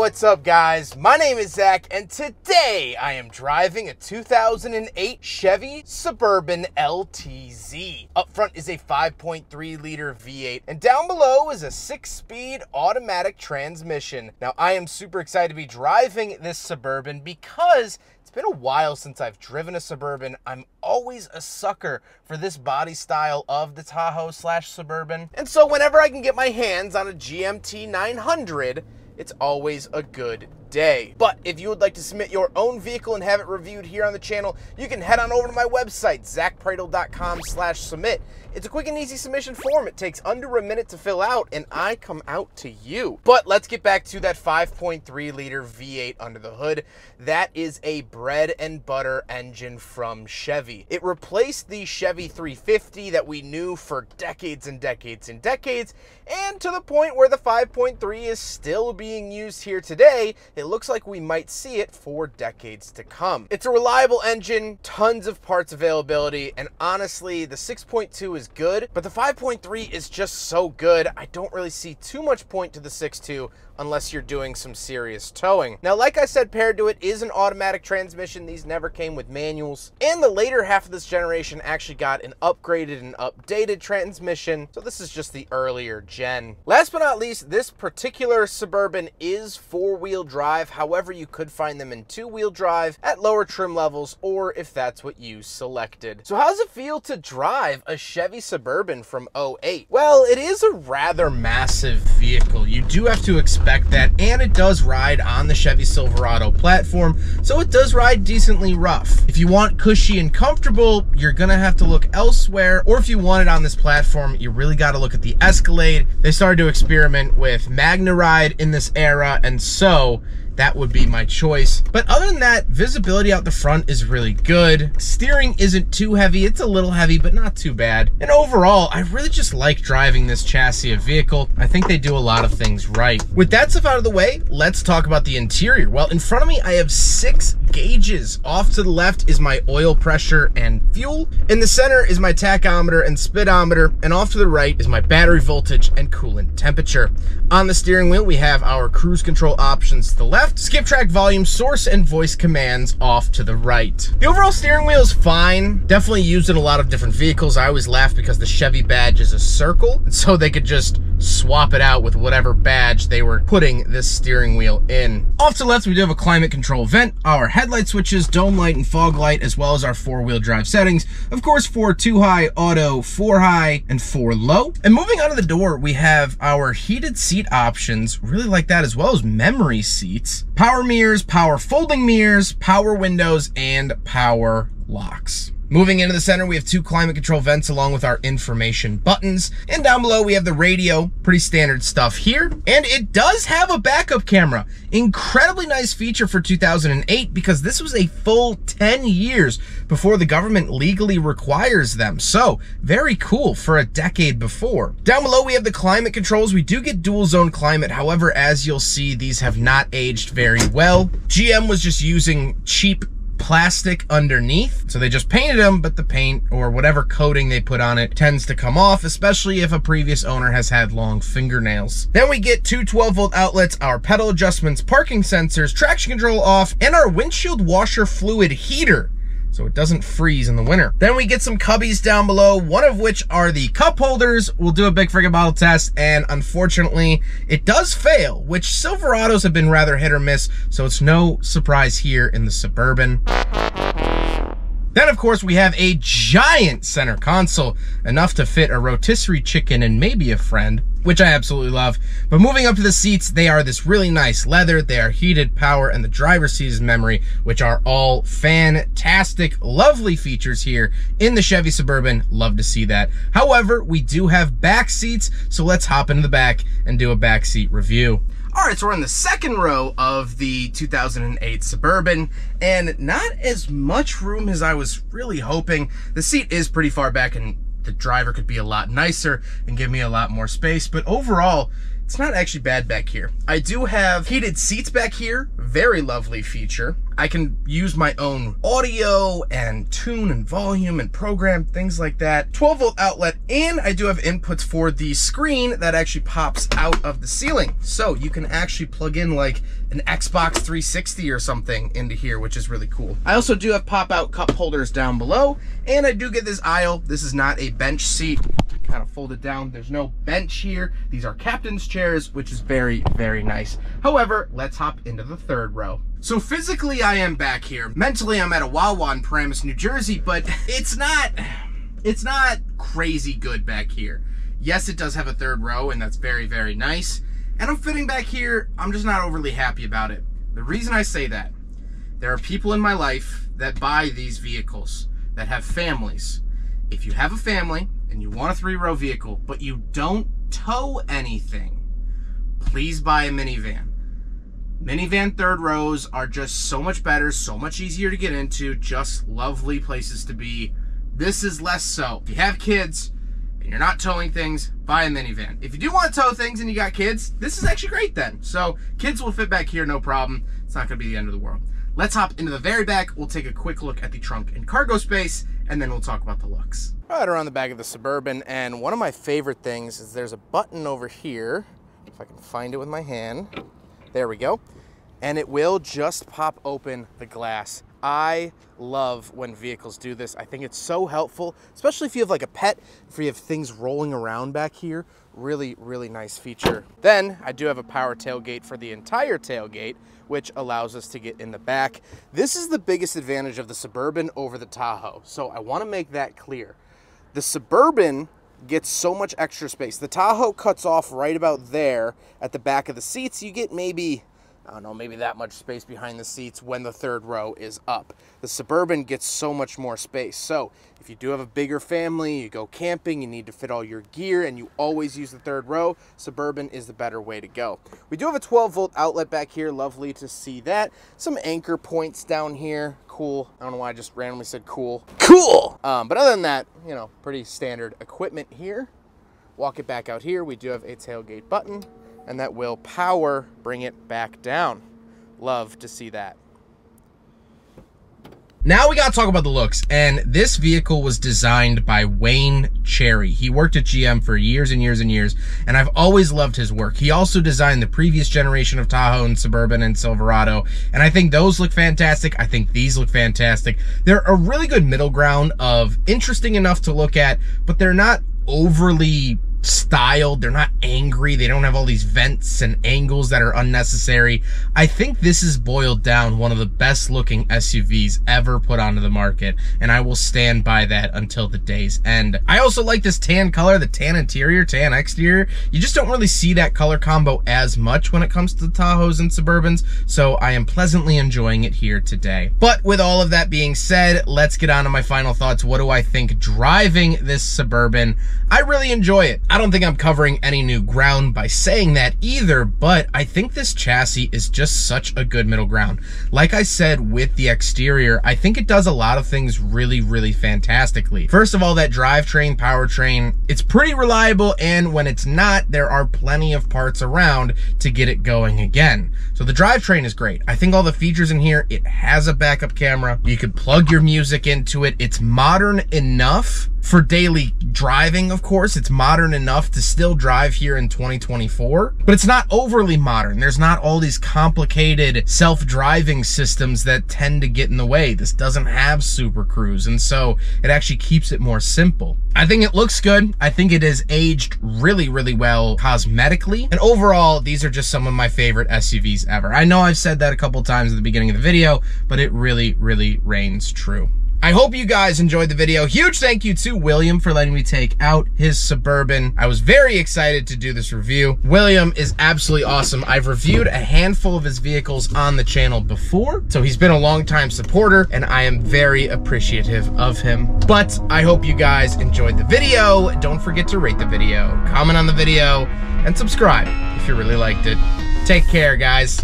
what's up guys? My name is Zach and today I am driving a 2008 Chevy Suburban LTZ. Up front is a 5.3 liter V8 and down below is a 6-speed automatic transmission. Now I am super excited to be driving this Suburban because it's been a while since I've driven a Suburban. I'm always a sucker for this body style of the Tahoe / Suburban. And so whenever I can get my hands on a GMT 900, it's always a good day. But if you would like to submit your own vehicle and have it reviewed here on the channel, you can head on over to my website, zackpradel.com/submit. It's a quick and easy submission form. It takes under a minute to fill out and I come out to you. But let's get back to that 5.3 liter V8 under the hood. That is a bread and butter engine from Chevy. It replaced the Chevy 350 that we knew for decades and decades and decades, and to the point where the 5.3 is still being used here today. It looks like we might see it for decades to come. It's a reliable engine, tons of parts availability, and honestly, the 6.2 is good, but the 5.3 is just so good, I don't really see too much point to the 6.2 unless you're doing some serious towing. Now, like I said, paired to it is an automatic transmission. These never came with manuals. And the later half of this generation actually got an upgraded and updated transmission, so this is just the earlier gen. Last but not least, this particular Suburban is 4-wheel drive. However, you could find them in 2-wheel drive at lower trim levels, or if that's what you selected. So how does it feel to drive a Chevy Suburban from 08? Well, it is a rather massive vehicle. You do have to expect that, and it does ride on the Chevy Silverado platform, so it does ride decently rough. If you want cushy and comfortable, you're gonna have to look elsewhere, or if you want it on this platform, you really got to look at the Escalade. They started to experiment with MagneRide in this era, and so that would be my choice. But other than that, visibility out the front is really good. Steering isn't too heavy. It's a little heavy, but not too bad. And overall, I really just like driving this chassis of vehicle. I think they do a lot of things right. With that stuff out of the way, let's talk about the interior. Well, in front of me, I have 6 gauges. Off to the left is my oil pressure and fuel. In the center is my tachometer and speedometer. And off to the right is my battery voltage and coolant temperature. On the steering wheel, we have our cruise control options to the left, skip track, volume, source, and voice commands off to the right. The overall steering wheel is fine. Definitely used in a lot of different vehicles. I always laugh because the Chevy badge is a circle, and so they could just swap it out with whatever badge they were putting this steering wheel in. Off to the left, we do have a climate control vent, our headlight switches, dome light, and fog light, as well as our 4-wheel drive settings. Of course, for 2 high, auto, 4 high, and 4 low. And moving out of the door, we have our heated seat options. Really like that, as well as memory seats. Power mirrors, power folding mirrors, power windows, and power locks. Moving into the center, we have 2 climate control vents along with our information buttons. And down below, we have the radio. Pretty standard stuff here. And it does have a backup camera. Incredibly nice feature for 2008 because this was a full 10 years before the government legally requires them. So very cool for a decade before. Down below, we have the climate controls. We do get dual zone climate. However, as you'll see, these have not aged very well. GM was just using cheap plastic underneath, so they just painted them, but the paint or whatever coating they put on it tends to come off, especially if a previous owner has had long fingernails. Then we get 2 12-volt outlets, our pedal adjustments, parking sensors, traction control off, and our windshield washer fluid heater, so it doesn't freeze in the winter. Then we get some cubbies down below, one of which are the cup holders. We'll do a big friggin' bottle test, and unfortunately, it does fail, which Silverados have been rather hit or miss, so it's no surprise here in the Suburban. Then, of course, we have a giant center console, enough to fit a rotisserie chicken and maybe a friend, which I absolutely love. But moving up to the seats, they are this really nice leather, they are heated, power, and the driver's seat is memory, which are all fantastic, lovely features here in the Chevy Suburban. Love to see that. However, we do have back seats, so let's hop into the back and do a back seat review. All right, so we're in the second row of the 2008 Suburban, and not as much room as I was really hoping. The seat is pretty far back, and the driver could be a lot nicer and give me a lot more space, but overall, it's not actually bad back here. I do have heated seats back here, very lovely feature. I can use my own audio and tune and volume and program, things like that. 12-volt outlet, and I do have inputs for the screen that actually pops out of the ceiling. So you can actually plug in like an Xbox 360 or something into here, which is really cool. I also do have pop-out cup holders down below, and I do get this aisle. This is not a bench seat. Kind of folded down. There's no bench here. These are captain's chairs, which is very, very nice. However, let's hop into the third row. So physically, I am back here. Mentally, I'm at a Wawa in Paramus, New Jersey, but it's not crazy good back here. Yes, it does have a third row, and that's very, very nice. And I'm fitting back here. I'm just not overly happy about it. The reason I say that, there are people in my life that buy these vehicles that have families. If you have a family and you want a 3-row vehicle, but you don't tow anything, please buy a minivan. Minivan third rows are just so much better, so much easier to get into, just lovely places to be. This is less so. If you have kids and you're not towing things, buy a minivan. If you do want to tow things and you got kids, this is actually great then. So kids will fit back here, no problem. It's not gonna be the end of the world. Let's hop into the very back. We'll take a quick look at the trunk and cargo space, and then we'll talk about the looks. Right around the back of the Suburban, and one of my favorite things is there's a button over here, if I can find it with my hand. There we go. And it will just pop open the glass. I love when vehicles do this. I think it's so helpful, especially if you have like a pet, if you have things rolling around back here. Really, really nice feature. Then I do have a power tailgate for the entire tailgate, which allows us to get in the back. This is the biggest advantage of the Suburban over the Tahoe. So I want to make that clear. The Suburban gets so much extra space. The Tahoe cuts off right about there at the back of the seats. You get maybe, I don't know, maybe that much space behind the seats when the third row is up. The Suburban gets so much more space. So if you do have a bigger family, you go camping, you need to fit all your gear, and you always use the third row, Suburban is the better way to go. We do have a 12-volt outlet back here. Lovely to see that. Some anchor points down here. Cool. I don't know why I just randomly said cool. Cool! But other than that, you know, pretty standard equipment here. Walk it back out here. We do have a tailgate button, and that will power bring it back down. Love to see that. Now we gotta talk about the looks, and this vehicle was designed by Wayne Cherry. He worked at GM for years and years and years, and I've always loved his work. He also designed the previous generation of Tahoe and Suburban and Silverado, and I think those look fantastic. I think these look fantastic. They're a really good middle ground of interesting enough to look at, but they're not overly styled. They're not angry. They don't have all these vents and angles that are unnecessary. I think this is boiled down one of the best looking SUVs ever put onto the market, and I will stand by that until the day's end. I also like this tan color, the tan interior, tan exterior. You just don't really see that color combo as much when it comes to the Tahoes and Suburbans, so I am pleasantly enjoying it here today. But with all of that being said, let's get on to my final thoughts. What do I think driving this Suburban? I really enjoy it. I don't think I'm covering any new ground by saying that either, but I think this chassis is just such a good middle ground. Like I said with the exterior, I think it does a lot of things really, really fantastically. First of all, that drivetrain, powertrain, it's pretty reliable, and when it's not, there are plenty of parts around to get it going again. So the drivetrain is great. I think all the features in here, it has a backup camera. You could plug your music into it. It's modern enough for daily driving, of course. It's modern enough to still drive here in 2024, but it's not overly modern. There's not all these complicated self-driving systems that tend to get in the way. This doesn't have Super Cruise, and so it actually keeps it more simple. I think it looks good. I think it is aged really, really well cosmetically, and overall, these are just some of my favorite SUVs ever. I know I've said that a couple times at the beginning of the video, but it really, really reigns true. I hope you guys enjoyed the video. Huge thank you to William for letting me take out his Suburban. I was very excited to do this review. William is absolutely awesome. I've reviewed a handful of his vehicles on the channel before, so he's been a longtime supporter, and I am very appreciative of him. But I hope you guys enjoyed the video. Don't forget to rate the video, comment on the video, and subscribe if you really liked it. Take care, guys.